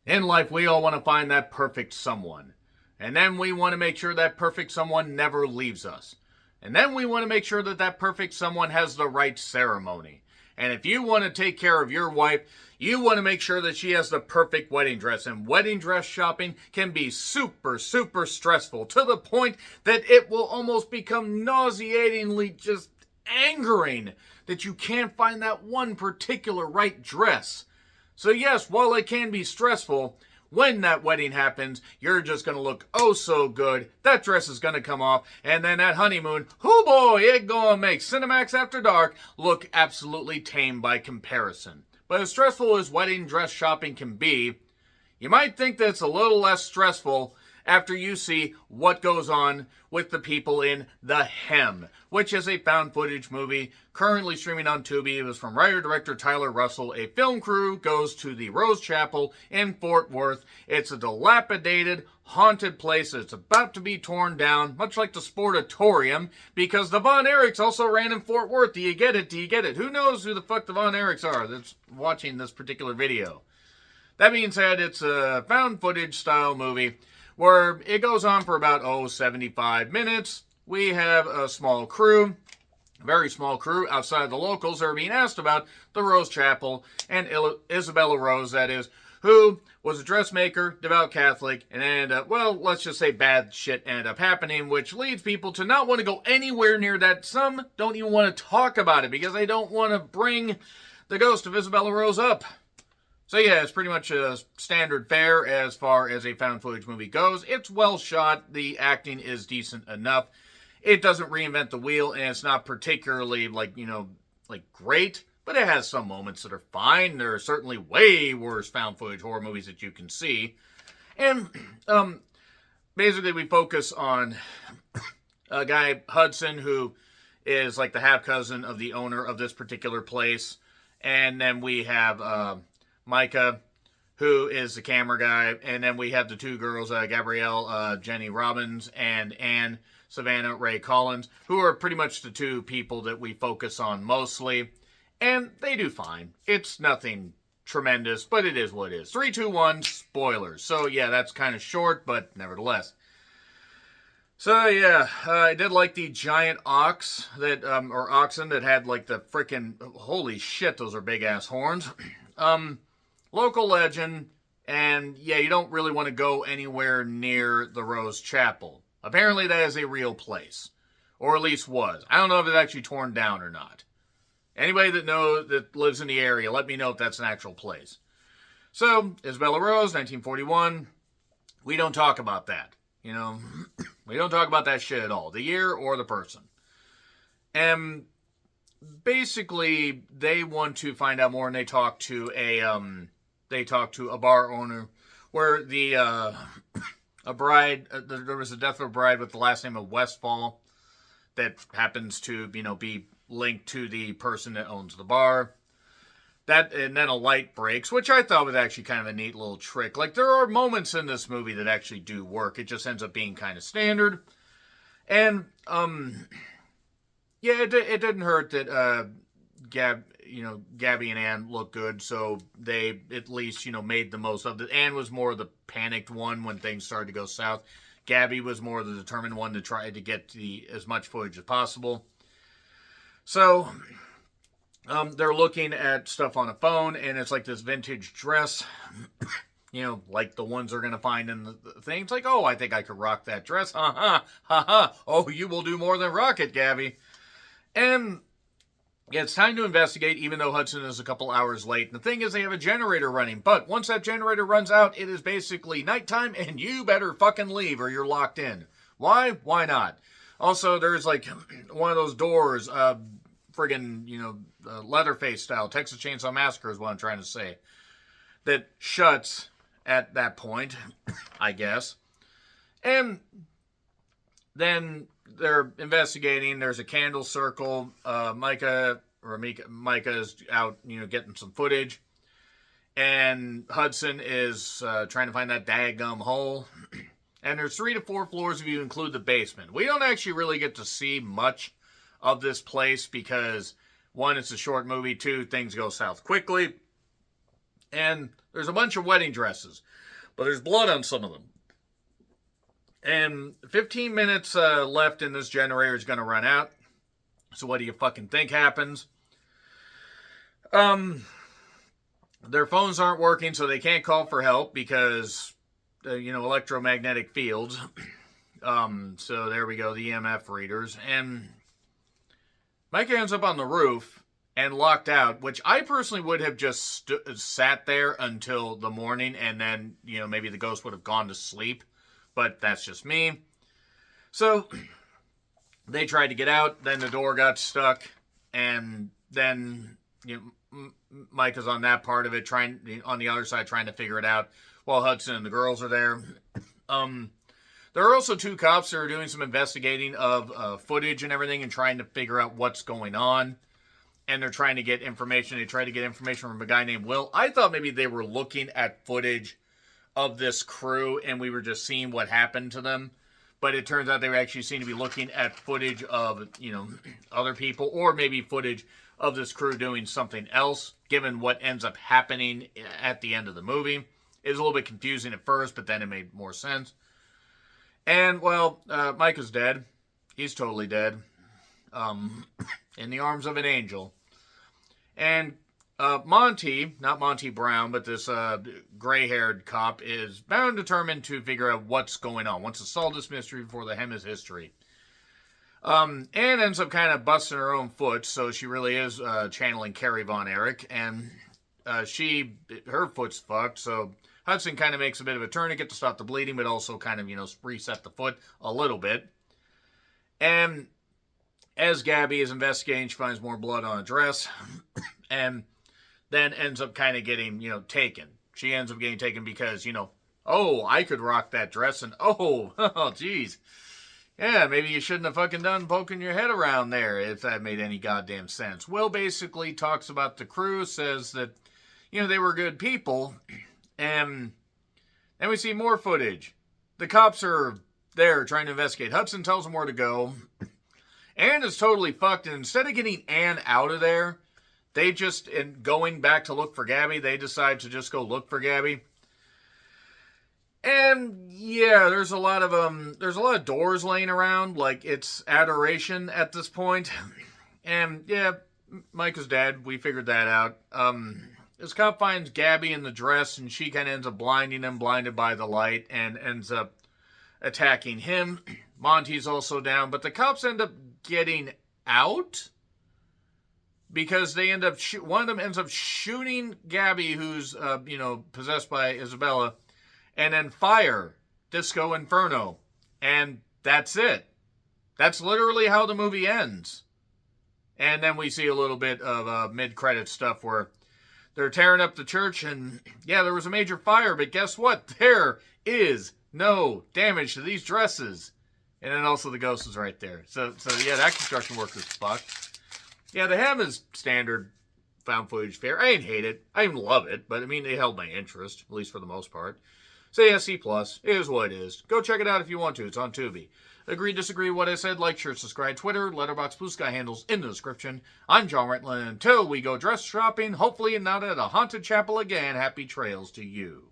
In life, we all want to find that perfect someone. And then we want to make sure that perfect someone never leaves us. And then we want to make sure that that perfect someone has the right ceremony. And if you want to take care of your wife, you want to make sure that she has the perfect wedding dress. And wedding dress shopping can be super, super stressful to the point that it will almost become nauseatingly just angering that you can't find that one particular right dress. So yes, while it can be stressful, when that wedding happens, you're just going to look oh so good. That dress is going to come off. And then that honeymoon, oh boy, it going to make Cinemax After Dark look absolutely tame by comparison. But as stressful as wedding dress shopping can be, you might think that it's a little less stressful after you see what goes on with the people in The Hem, which is a found footage movie currently streaming on Tubi. It was from writer-director Tyler Russell. A film crew goes to the Rose Chapel in Fort Worth. It's a dilapidated, haunted place that's about to be torn down, much like the Sportatorium, because the Von Erichs also ran in Fort Worth. Do you get it? Do you get it? Who knows who the fuck the Von Erichs are that's watching this particular video? That being said, it's a found footage style movie where it goes on for about, 75 minutes. We have a small crew, a very small crew outside the locals that are being asked about the Rose Chapel and Isabella Rose, that is, who was a dressmaker, devout Catholic, and let's just say bad shit ended up happening, which leads people to not want to go anywhere near that. Some don't even want to talk about it because they don't want to bring the ghost of Isabella Rose up. So yeah, it's pretty much a standard fare as far as a found footage movie goes. It's well shot. The acting is decent enough. It doesn't reinvent the wheel, and it's not particularly, great, but it has some moments that are fine. There are certainly way worse found footage horror movies that you can see. And, basically we focus on a guy, Hudson, who is like the half-cousin of the owner of this particular place. And then we have, Micah, who is the camera guy, and then we have the two girls, Gabrielle, Jenny Robbins, and Anne Savannah Ray Collins, who are pretty much the two people that we focus on mostly, and they do fine. It's nothing tremendous, but it is what it is. 3, 2, 1, spoilers. So yeah, that's kind of short, but nevertheless. So yeah, I did like the giant ox that, or oxen that had like the freaking, holy shit, those are big ass horns. Local legend, and yeah, you don't really want to go anywhere near the Rose Chapel. Apparently that is a real place, or at least was. I don't know if it's actually torn down or not. Anybody that lives in the area, let me know if that's an actual place. So, Isabella Rose, 1941, we don't talk about that. We don't talk about that shit at all. The year or the person. And basically, they want to find out more, and they talk to a bar owner where a bride, there was a death of a bride with the last name of Westfall that happens to, be linked to the person that owns the bar. And then a light breaks, which I thought was actually kind of a neat little trick. Like, there are moments in this movie that actually do work. It just ends up being kind of standard. And, yeah, it didn't hurt that, Gabby and Anne look good, so they at least, made the most of it. Anne was more the panicked one when things started to go south. Gabby was more the determined one to try to get as much footage as possible. So, they're looking at stuff on a phone, and it's like this vintage dress, like the ones they're going to find in the thing. It's like, oh, I think I could rock that dress. Ha ha. Oh, you will do more than rock it, Gabby. And yeah, it's time to investigate, even though Hudson is a couple hours late. And the thing is, they have a generator running. But once that generator runs out, it is basically nighttime, and you better fucking leave or you're locked in. Why? Why not? Also, there's like one of those doors, Leatherface style, Texas Chainsaw Massacre is what I'm trying to say, that shuts at that point, I guess. And then they're investigating. There's a candle circle. Micah is out, getting some footage. And Hudson is trying to find that daggum hole. And there's 3 to 4 floors if you include the basement. We don't actually really get to see much of this place because, 1, it's a short movie. 2, things go south quickly. And there's a bunch of wedding dresses, but there's blood on some of them. And 15 minutes left in this generator is going to run out. So what do you fucking think happens? Their phones aren't working, so they can't call for help because, electromagnetic fields. So there we go, the EMF readers. And Micah ends up on the roof and locked out, which I personally would have just sat there until the morning, and then, maybe the ghost would have gone to sleep. But that's just me. So they tried to get out, then the door got stuck, and then Micah's on that part of it, on the other side trying to figure it out, while Hudson and the girls are there. There are also 2 cops that are doing some investigating of footage and everything and trying to figure out what's going on. And they're trying to get information. They tried to get information from a guy named Will. I thought maybe they were looking at footage of this crew and we were just seeing what happened to them. But it turns out they were actually seem to be looking at footage of, other people, or maybe footage of this crew doing something else, given what ends up happening at the end of the movie. It was a little bit confusing at first, but then it made more sense. And, well, Micah's dead. He's totally dead. In the arms of an angel. And Monty, not Monty Brown, but this gray-haired cop is bound determined to figure out what's going on. Wants to solve this mystery before the hem is history. Anne ends up kind of busting her own foot, so she really is channeling Carrie Von Erich, and her foot's fucked, so Hudson kind of makes a bit of a tourniquet to stop the bleeding, but also kind of, reset the foot a little bit. And as Gabby is investigating, she finds more blood on a dress, and then ends up kind of getting, taken. She ends up getting taken because, I could rock that dress, and geez. Yeah, maybe you shouldn't have fucking done poking your head around there, if that made any goddamn sense. Will basically talks about the crew, says that, they were good people, and then we see more footage. The cops are there trying to investigate. Hudson tells them where to go. Anne is totally fucked, and instead of getting Anne out of there, they just, and going back to look for Gabby, they decide to just go look for Gabby. And yeah, there's a lot of doors laying around, like it's adoration at this point. And yeah, Micah's dead. We figured that out. This cop finds Gabby in the dress, and she kind of ends up blinding him, blinded by the light, and ends up attacking him. Monty's also down, but the cops end up getting out because they end up one of them ends up shooting Gabby, who's possessed by Isabella, and then fire Disco Inferno, and that's it. That's literally how the movie ends. And then we see a little bit of mid-credit stuff where they're tearing up the church, and yeah, there was a major fire, but guess what? There is no damage to these dresses. And then also the ghost is right there. So yeah, that construction worker's fucked. Yeah, the Hem is standard found footage fare. I didn't hate it. I didn't love it, but I mean, it held my interest, at least for the most part. So yeah, C+. It is what it is. Go check it out if you want to. It's on Tubi. Agree, disagree with what I said, like, share, subscribe, Twitter, Letterboxd, Blue Sky handles in the description. I'm John Reitland. Until we go dress shopping, hopefully not at a haunted chapel again, happy trails to you.